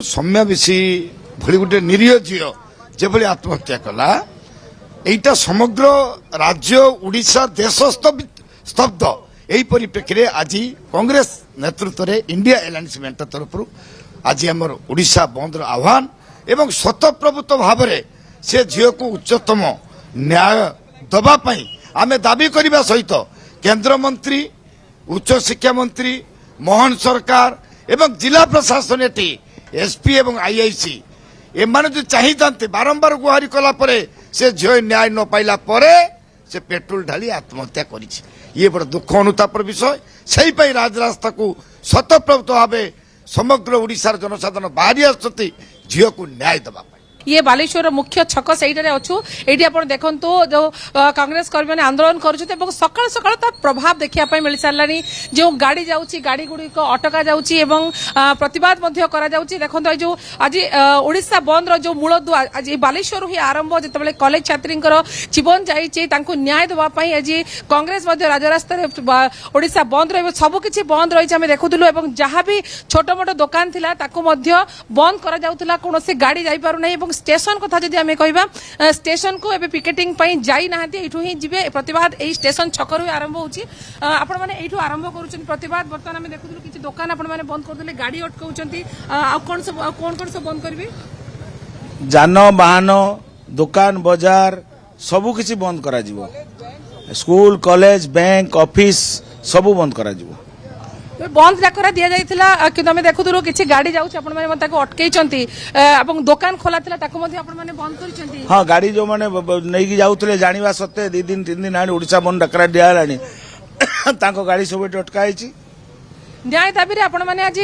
सौम्या विशी भली गोटे निरीह झील जो आत्महत्या कला एटा समग्र राज्य उड़ीसा देश स्तब्ध यही परिप्रेक्षी में आज कांग्रेस नेतृत्व में इंडिया एलायंस मेंट तरफ आज आमर उड़ीसा बंद आह्वान एवं स्वतःप्रभुत्व भाव में से झील को उच्चतम न्याय दवाई आम दाबी करने सहित केंद्र मंत्री उच्च शिक्षा मंत्री मोहन सरकार एवं जिला प्रशासन एटी एसपी एवं आईआईसी एमाने जो चाहिए बारंबार गुहारी कला परे से झील न्याय न पाइला परे से पेट्रोल ढाली आत्महत्या करी ये बड़ दुख अनुतापर विषय से राजरास्ता को स्वतःप्रभुत्व भाव समग्र ओडिशार जनसाधारण बाहरी आसती झील को न्याय दवा ये बालेश्वर मुख्य छक से अच्छु ये आप देखु जो कांग्रेस कर्मी मैंने आंदोलन कर सकाल सकाल तार प्रभाव देखा मिल सारा जो गाड़ी जाऊँगी गाड़ी गुड़िक अटका जाऊँगी प्रतिवाद देखो जो आज ओडिशा बंद जो मूलदुआ आज बालेश्वर ही आरंभ जिते कॉलेज छात्री जीवन जाइए न्याय देवाई आज कांग्रेस राजरास्ता ओडिशा बंद सबकि बंद रही आम देखुलू जहाँ भी छोट मोट दुकान थी बंद करा कौन गाड़ी जापार स्टेशन कथा जदि आमे कहबा स्टेशन को एबे पिकेटिंग पई जाई नाहंती एठू ही जिबे प्रतिवाद एई स्टेशन छकर ही आरंभ होउची आपण माने एठू आरंभ करूछन प्रतिवाद वर्तमान आमे देखुदलु किछि दुकान आपण माने बंद कर देले गाड़ी अटकाउछंती आ कोन सब बंद करबी जानवाहन दुकान बाजार सबु किछि बंद करा जिवो स्कूल कॉलेज बैंक ऑफिस सबु बंद करा जिवो बंद डाकरा दि जाइथिला किंतु आमे देखुदलु किछि गाड़ी जाउछ आपण माने ताको अटकेइचंती एवं दुकान खोला थिला ताको मध्ये आपण माने बंद करिसंती हां गाड़ी जो माने नेकी जाउतले जानिबा सत्ते 2 दिन 3 दिन आनी ओडिसा बंद डाकरा दिया लानी ताको गाड़ी सब अटकाइछि न्याय दाबी रे आपण माने आज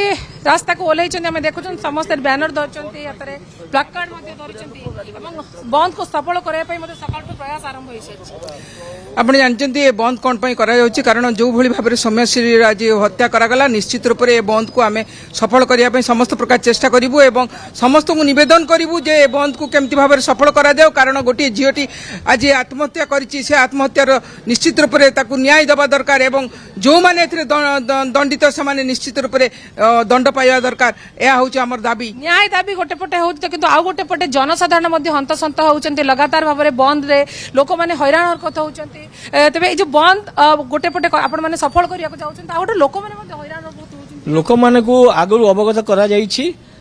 रास्ता को ओल्लैछंती आमे देखुछन समस्त बैनर धरचंती यातरे प्लाकार्ड मध्ये धरचंती एवं बंद को सफल करय पई मध्ये सकाळ तो प्रयास आरंभ होइछ आपण जानचंती ए बंद कोन पई करा जाउची कारण जो भली भाबरे समयश्री आज हत्या करा गला निश्चित रूप रे ए बंद को आमे सफल करिया पई समस्त प्रकार चेष्टा करिवु एवं समस्त को निवेदन करिवु जे ए बंद को केमति भाबरे सफल करा जाओ कारण गोटी झियोटी आज आत्महत्या करिची से आत्महत्यार निश्चित रूप रे ताकू न्याय दबा दरकार एवं जो माने एथरे दंडित माने निश्चित रूप से दंड पाइबा दरकार यह हूँ आम दाबी न्याय दाबी गोटे पटे हो किंतु आउ गोटे पटे जनसाधारण हंतसंत होती लगातार भाव में बंद रे लोक मैंने हैरान हरकत होती तेज ये बंद गोटे पटे आपण मैंने सफल करने गोटे लोक मैंने हैरान लोक मान को आगु अवगत करा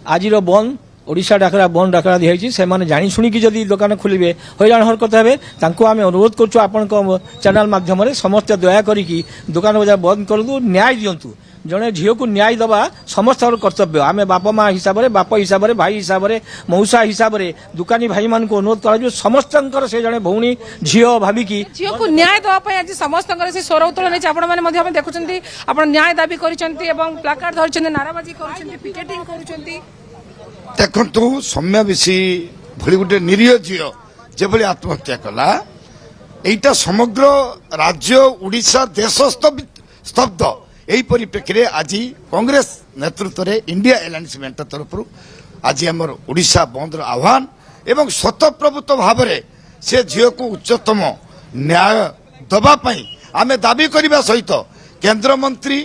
आज बंद ओडिशा डाकरा बंद डाकरा दिखाई से जानी शुणिकी जदि दुकान खोलिए हैरान हरकत हे आम अनुरोध करुँ आपण चैनल माध्यम समस्त दया करी दुकान बजार बंद करूँ न्याय दिंतु जड़े झील को न्याय दबा समस्त कर्तव्य आम बाप माँ हिसाब से बाप हिसाब से भाई हिसाब से मौसा हिसाब से दुकानी भाई मान को अनुरोध कर समस्त से जड़े भौणी झील भाविकी झील को न्याय दवाई आज समस्त से स्वर उत्तोलन नहीं देखुं आप न्याय दाबी प्लाकार्ड धरते नाराबाजी पिकेटिंग कर देखु सौम्या विशी भली गोटे निरीह झील जो आत्महत्या कला एटा समग्र राज्य उड़ीसा देश स्तब्ध यही परिप्रेक्षी में आज कांग्रेस नेतृत्व में इंडिया एलायंस मेंट तरफ आज आमर उड़ीसा बंद आह्वान एवं स्वतःप्रभुत्व भाव में से झील को उच्चतम न्याय दवाई आम दाबी करने सहित केंद्र मंत्री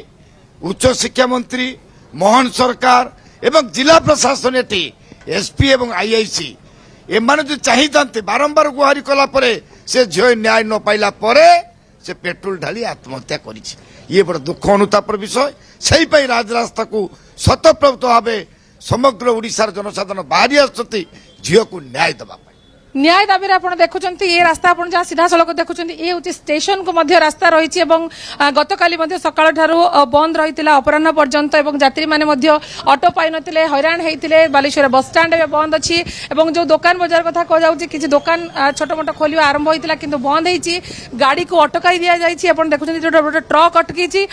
उच्च शिक्षा मंत्री मोहन सरकार एवं जिला प्रशासन एटी एसपी एवं आईआईसी एमाने जो चाहिए बारंबार गुहारी कला परे से झील न्याय न पाइला परे से पेट्रोल ढाली आत्महत्या करी ये बड़ दुख अनुतापर विषय से राजरास्ता को स्वतःप्रभुत्व भाव समग्र ओडिशार जनसाधारण बाहरी आसती झील को न्याय दवा न्याय दाबी आप देखुं ये रास्ता आप जहाँ सीधा सड़क देखुं ये हूँ स्टेशन को मध्य रास्ता रही गत काली सकाल ठारू बंद रही अपराह पर्यंत यात्री मैंने ऑटो पाई नथिले हैरान होते बालेश्वर बस स्टाण्ड बंद अच्छी जो दुकान बजार कथा कह किसी दुकान छोट मोट खोल आरंभ होता कि बंद होती गाड़ी को अटकाई दि जाए देखुं गोटे ट्रक अटकी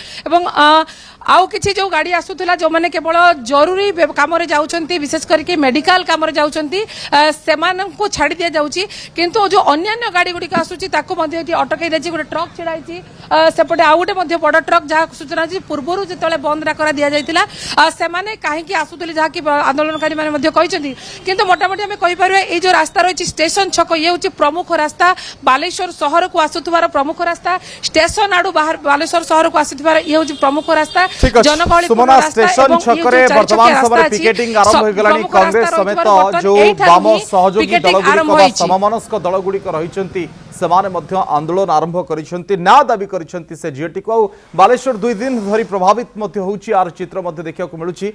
आउ किसी जो गाड़ी आसूला जो मैंने केवल जरूरी काम जाऊँच विशेष करके मेडिकल काम जाऊँच से छाड़ी दि जाऊँगी किंतु जो अन्य गाड़ी गुड़िक आसूची अटकई दे गोटे ट्रक छिड़ाई सेपटे आउ गोटे बड़ ट्रक जहाँ सूचना पूर्व जो बंद डाकरा दि जाता से कहीं आसूले जहाँकि आंदोलनकारी मैंने किंतु मोटामोटी आम कहीपर ये जो रास्ता रही स्टेशन छक ये हूँ प्रमुख रास्ता बालेश्वर सहर को आसुवार प्रमुख रास्ता स्टेशन आड़ू बाहर बालेश्वर सहर को आसुवार ये हूँ प्रमुख रास्ता ठीक अछि सुमना स्टेशन छकरे वर्तमान समय पिकेटिंग आरंभ हो गलानी कांग्रेस समेत जो वाम सहयोगी दलगुड़ी सममनस्क दलगुड़ी रहिसंती सेमाने मध्य आंदोलन आरंभ करिसंती न्याय दाबी करिसंती से जीएटी को बालेश्वर 2 दिन धरी प्रभावित मध्य होउची आर चित्र मध्य देखिया को मिलुची।